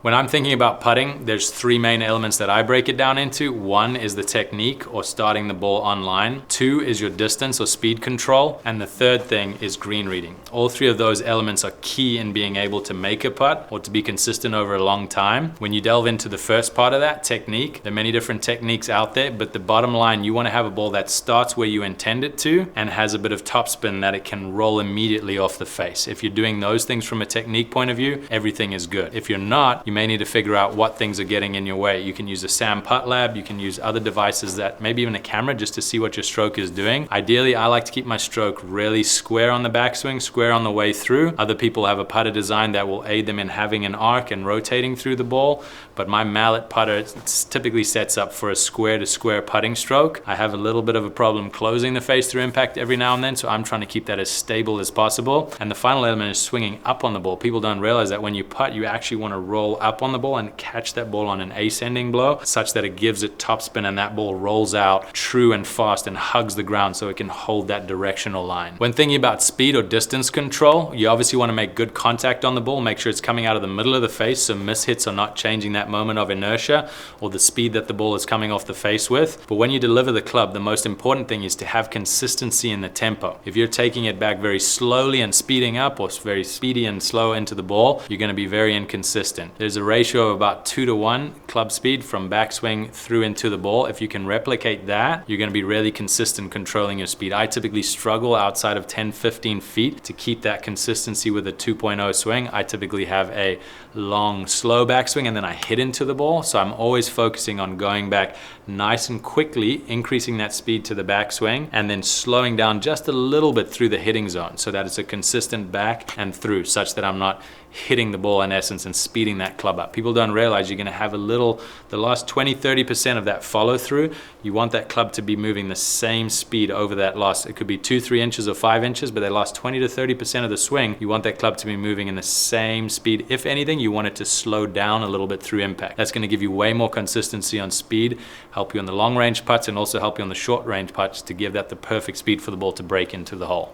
When I'm thinking about putting, there's three main elements that I break it down into. One is the technique or starting the ball online. Two is your distance or speed control. And the third thing is green reading. All three of those elements are key in being able to make a putt or to be consistent over a long time. When you delve into the first part of that, technique, there are many different techniques out there, but the bottom line, you want to have a ball that starts where you intend it to and has a bit of topspin that it can roll immediately off the face. If you're doing those things from a technique point of view, everything is good. If you're not, you may need to figure out what things are getting in your way. You can use a Sam Putt Lab, you can use other devices that, maybe even a camera, just to see what your stroke is doing. Ideally, I like to keep my stroke really square on the backswing, square on the way through. Other people have a putter design that will aid them in having an arc and rotating through the ball, but my mallet putter typically sets up for a square to square putting stroke. I have a little bit of a problem closing the face through impact every now and then, so I'm trying to keep that as stable as possible. And the final element is swinging up on the ball. People don't realize that when you putt, you actually want to roll up on the ball and catch that ball on an ascending blow such that it gives it topspin and that ball rolls out true and fast and hugs the ground so it can hold that directional line. When thinking about speed or distance control, you obviously want to make good contact on the ball, make sure it's coming out of the middle of the face so mishits are not changing that moment of inertia or the speed that the ball is coming off the face with. But when you deliver the club, the most important thing is to have consistency in the tempo. If you're taking it back very slowly and speeding up, or very speedy and slow into the ball, you're going to be very inconsistent. There's a ratio of about 2-to-1 club speed from backswing through into the ball. If you can replicate that, you're going to be really consistent controlling your speed. I typically struggle outside of 10-15 feet to keep that consistency with a 2.0 swing. I typically have a long, slow backswing and then I hit into the ball. So I'm always focusing on going back nice and quickly, increasing that speed to the backswing and then slowing down just a little bit through the hitting zone so that it's a consistent back and through, such that I'm not hitting the ball in essence and speeding that club up. People don't realize you're going to have the last 20-30% of that follow through. You want that club to be moving the same speed over that last, it could be 2-3 inches or 5 inches, but that last 20-30% of the swing, you want that club to be moving in the same speed. If anything, you want it to slow down a little bit through impact. That's going to give you way more consistency on speed, help you on the long range putts and also help you on the short range putts to give that the perfect speed for the ball to break into the hole.